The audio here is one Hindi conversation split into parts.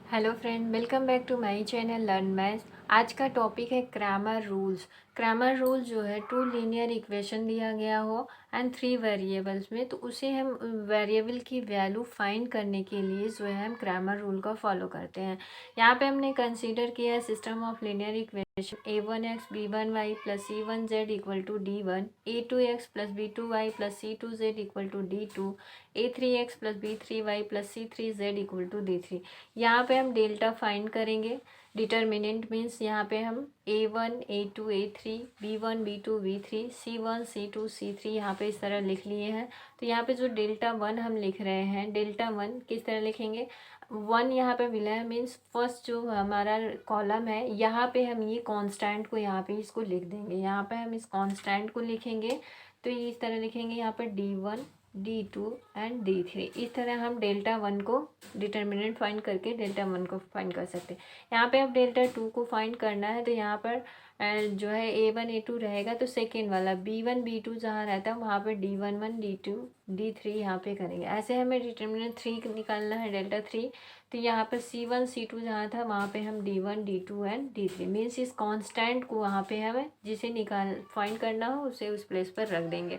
Hello friend, welcome back to my channel learn maths. आज का टॉपिक है क्रैमर रूल्स। क्रैमर रूल जो है टू लीनियर इक्वेशन दिया गया हो एंड थ्री वेरिएबल्स में, तो उसे हम वेरिएबल की वैल्यू फाइंड करने के लिए जो है हम क्रैमर रूल का फॉलो करते हैं। यहाँ पे हमने कंसीडर किया है system of linear equation a1x b1y plus c1z equal to d1, a2x plus b2y plus c2z equal to d2, a3x plus b3y plus c3z equal to d3। यहाँ पे हम डेल्टा फाइंड करेंगे। डिटर्मिनेंट मीन्स यहाँ पे हम a1 a2 a3 b1 b2 b3 c1 c2 c3 यहाँ पे इस तरह लिख लिए हैं। तो यहाँ पे जो डेल्टा वन हम लिख रहे हैं, डेल्टा वन किस तरह लिखेंगे, वन यहाँ पे मिला है मीन्स फर्स्ट जो हमारा कॉलम है यहाँ पे हम ये कांस्टेंट को यहाँ पे इसको लिख देंगे। यहाँ पे हम इस कांस्टेंट को लिखेंगे तो ये इस तरह लिखेंगे यहाँ पर d1 d2 एंड d3। इस तरह हम डेल्टा वन को डिटर्मिनेंट फाइंड करके डेल्टा वन को फाइंड कर सकते हैं। यहाँ पे अब डेल्टा टू को फाइंड करना है तो यहाँ पर जो है a1 a2 रहेगा तो सेकेंड वाला b1 b2 जहाँ रहता है वहाँ पर d11 d2 d3 यहाँ पे करेंगे। ऐसे हमें डिटर्मिनेंट थ्री निकालना है, डेल्टा थ्री। तो यहाँ पर c1 c2 जहाँ था वहाँ पे हम d1 d2 and d3 means इस कांस्टेंट को वहाँ पे हमें जिसे फाइंड करना हो उसे उस प्लेस पर रख देंगे।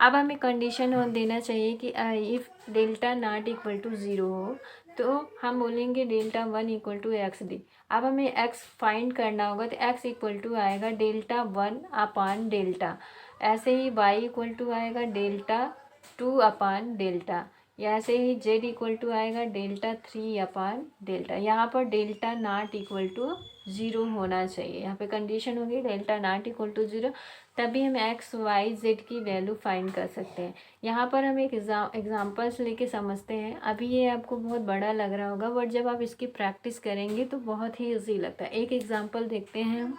अब हमें कंडीशन और देना चाहिए कि if delta not equal to zero हो तो हम बोलेंगे delta one equal to x D. अब हमें एक्स फाइंड करना होगा तो एक्स इक्वल टू आएगा डेल्टा वन अपान डेल्टा। ऐसे ही वाई इक्वल टू आएगा डेल्टा टू अपान डेल्टा। या ऐसे ही जेड इक्वल टू आएगा डेल्टा थ्री अपान डेल्टा। यहाँ पर delta not equal to zero होना चाहिए। यहाँ पे कंडीशन होगी delta not equal to zero, तभी हम एक्स वाई जेड की वैल्यू फाइंड कर सकते हैं। यहाँ पर हम एक एग्जाम्पल्स लेके समझते हैं। अभी ये आपको बहुत बड़ा लग रहा होगा बट जब आप इसकी प्रैक्टिस करेंगे तो बहुत ही ईजी लगता है। एक एग्जाम्पल देखते हैं हम।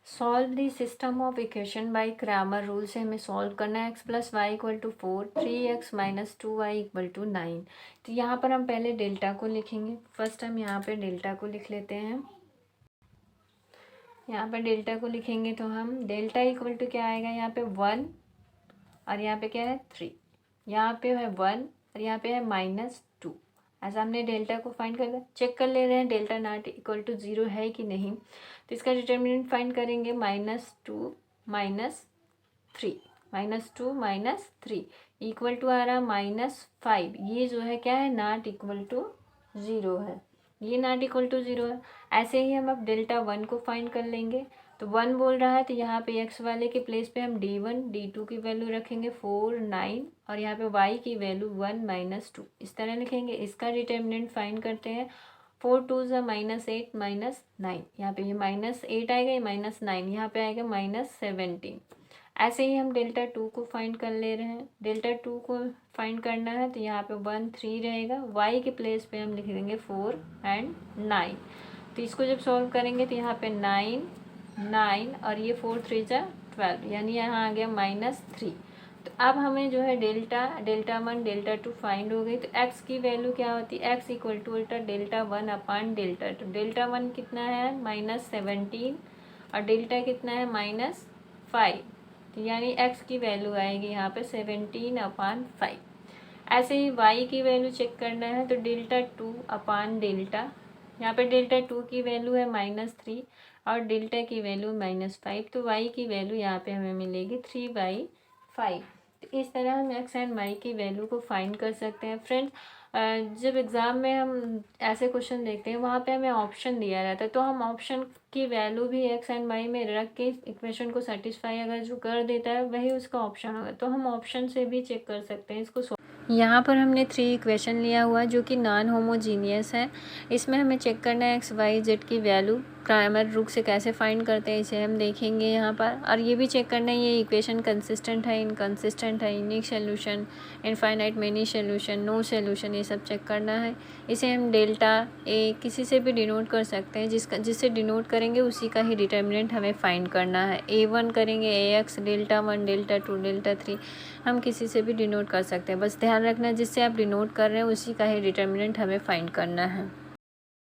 Solve the system of equation by Cramer rule से हमें सॉल्व करना है। X plus y equal to 4, 3x minus 2y equal to 9। तो यहाँ पर हम पहले डेल्टा को लिखेंगे। फर्स्ट हम यहाँ पे डेल्टा को लिख लेते हैं। यहाँ पर डेल्टा को लिखेंगे तो हम डेल्टा इक्वल टू क्या आएगा, यहाँ पे 1 और यहाँ पे क्या है 3, यहाँ पे है 1 और यहाँ पे है -2। ऐसा हमने डेल्टा को फाइंड कर लिया। चेक कर ले रहे हैं delta not equal to zero है कि नहीं। तो इसका डिटर्मिनेंट फाइंड करेंगे -2 -3, -2 -3 इक्वल टू आ रहा -5। ये जो है क्या है, नॉट इक्वल टू ज़ीरो है, ये नॉट इक्वल टू ज़ीरो है। ऐसे ही हम अब डेल्टा वन को फाइंड कर लेंगे। तो वन बोल रहा है तो यहाँ पे एक्स वाले के प्लेस पे हम d1 d2 की वैल्यू रखेंगे 4 9 और यहाँ पे y की वैल्यू 1 -2 इस तरह लिखेंगे। इसका डिटर्मिनेंट फाइंड करते हैं। 4 2 -8 -9, यहाँ पे ये -8 आएगा, ये -9 यहाँ पे आएगा -17। ऐसे ही हम डेल्टा टू को फाइंड कर ले रहे हैं। डेल्टा टू को फाइंड करना है तो यहाँ पे 1 3 रहेगा, y के प्लेस पे हम लिख देंगे 4 एंड 9। तो इसको जब सॉल्व करेंगे तो यहाँ पे 9 9 और ये 4 3 12 यानी यहाँ आ गया -3। तो अब हमें जो है delta one delta two find हो गई। तो x की वैल्यू क्या होती है, x इक्वल टू उल्टा delta one upon delta two. Delta one कितना है -17 और डेल्टा कितना है -5। तो यानी x की वैल्यू आएगी यहाँ पे 17 अपान 5। ऐसे ही y की वैल्यू चेक करना है तो डेल्टा टू अपान डेल्टा, यहाँ पे डेल्टा टू की वैल्यू है -3 और डेल्टा की वैल्यू -5। तो y की वैल्यू यहाँ पे हमें मिलेगी 3/5। तो इस तरह हम x एंड y की वैल्यू को फाइंड कर सकते हैं। फ्रेंड्स, जब एग्ज़ाम में हम ऐसे क्वेश्चन देखते हैं वहाँ पे हमें ऑप्शन दिया रहता है, तो हम ऑप्शन की वैल्यू भी x एंड y में रख के इक्वेशन को सेटिस्फाई अगर जो कर देता है वही उसका ऑप्शन होगा। तो हम ऑप्शन से भी चेक कर सकते हैं इसको। यहाँ पर हमने थ्री इक्वेशन लिया हुआ जो कि नॉन होमोजीनियस है। इसमें हमें चेक करना है एक्स वाई जेड की वैल्यू क्रैमर रूल से कैसे फाइंड करते हैं इसे हम देखेंगे यहाँ पर। और ये भी चेक करना है ये इक्वेशन कंसिस्टेंट है, इनकंसिस्टेंट है, unique solution, infinite many solution, no solution, ये सब चेक करना है। इसे हम डेल्टा ए किसी से भी डिनोट कर सकते हैं, जिससे डिनोट करेंगे उसी का ही डिटर्मिनेंट हमें फाइंड करना है। A1 करेंगे AX, delta one delta two delta three हम किसी से भी डिनोट कर सकते हैं। बस ध्यान रखना जिससे आप डिनोट कर रहे हैं उसी का ही डिटर्मिनेंट हमें फाइंड करना है।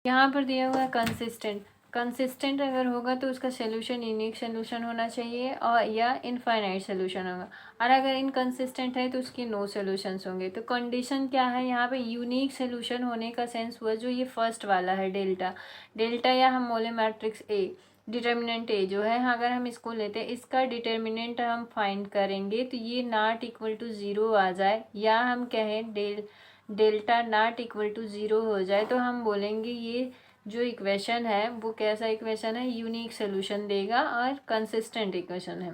यहाँ पर दिया हुआ है कंसिस्टेंट। कंसिस्टेंट अगर होगा तो उसका सोल्यूशन यूनिक सोल्यूशन होना चाहिए और या इनफाइनाइट सोल्यूशन होगा, और अगर इनकंसिस्टेंट है तो उसके नो सोल्यूशंस होंगे। तो कंडीशन क्या है यहाँ पे, यूनिक सोल्यूशन होने का सेंस हुआ जो ये फर्स्ट वाला है डेल्टा, डेल्टा या हम बोले मैट्रिक्स ए, डिटर्मिनेंट ए जो है, अगर हम इसको लेते हैं इसका डिटर्मिनेंट हम फाइंड करेंगे तो ये नॉट इक्वल टू ज़ीरो आ जाए, या हम कहें delta not equal to zero हो जाए, तो हम बोलेंगे ये जो इक्वेशन है वो कैसा इक्वेशन है, यूनिक सोल्यूशन देगा और कंसिस्टेंट इक्वेशन है,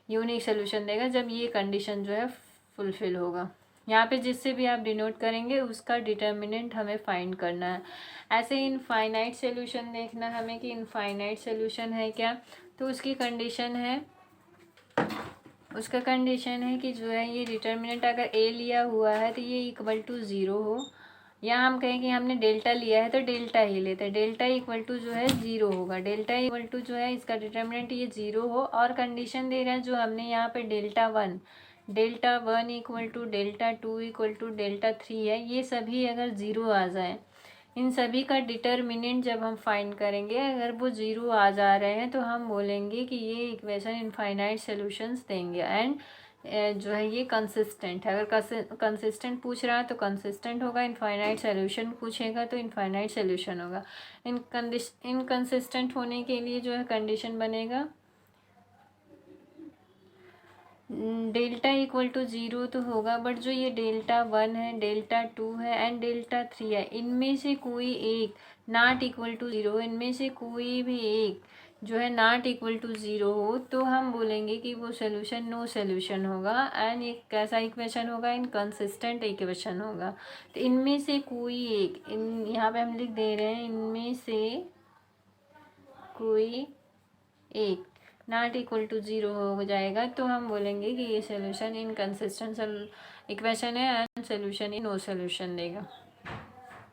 यूनिक सोल्यूशन देगा जब ये कंडीशन जो है फुलफिल होगा। यहाँ पे जिससे भी आप डिनोट करेंगे उसका डिटर्मिनेंट हमें फाइंड करना है। ऐसे इनफाइनाइट सोल्यूशन देखना हमें कि इनफाइनाइट सोल्यूशन है क्या, तो उसकी कंडीशन है, उसका कंडीशन है कि जो है ये डिटर्मिनेंट अगर ए लिया हुआ है तो ये इक्वल टू ज़ीरो हो, या हम कहें कि हमने डेल्टा लिया है तो डेल्टा ही लेते हैं, डेल्टा इक्वल टू जो है ज़ीरो होगा, डेल्टा इक्वल टू जो है इसका डिटर्मिनेंट ये ज़ीरो हो, और कंडीशन दे रहा है जो हमने यहाँ पे delta one equal to delta two equal to delta three है, ये सभी अगर ज़ीरो आ जाए, इन सभी का डिटर्मिनेंट जब हम फाइंड करेंगे अगर वो ज़ीरो आ जा रहे हैं तो हम बोलेंगे कि ये इक्वेशन इनफाइनाइट सॉल्यूशंस देंगे, एंड जो है ये कंसिस्टेंट है। अगर कंसिस्टेंट पूछ रहा है तो कंसिस्टेंट होगा, इनफाइनाइट सॉल्यूशन पूछेगा तो इनफाइनाइट सॉल्यूशन होगा। इनकंसिस्टेंट होने के लिए जो है कंडीशन बनेगा डेल्टा इक्वल टू ज़ीरो तो होगा, बट जो ये डेल्टा वन है, डेल्टा टू है एंड डेल्टा थ्री है, इनमें से कोई एक नॉट इक्वल टू ज़ीरो, इनमें से कोई भी एक जो है नॉट इक्वल टू ज़ीरो हो तो हम बोलेंगे कि वो सोल्यूशन नो सोल्यूशन होगा, एंड एक कैसा इक्वेशन होगा, इनकंसिस्टेंट इक्वेशन होगा। तो इनमें से कोई एक, इन यहाँ पे हम लिख दे रहे हैं इनमें से कोई एक नॉट इक्वल टू ज़ीरो हो जाएगा तो हम बोलेंगे कि ये सोल्यूशन इनकंसिस्टेंट इक्वेशन है एंड सोल्यूशन नो सोल्यूशन देगा।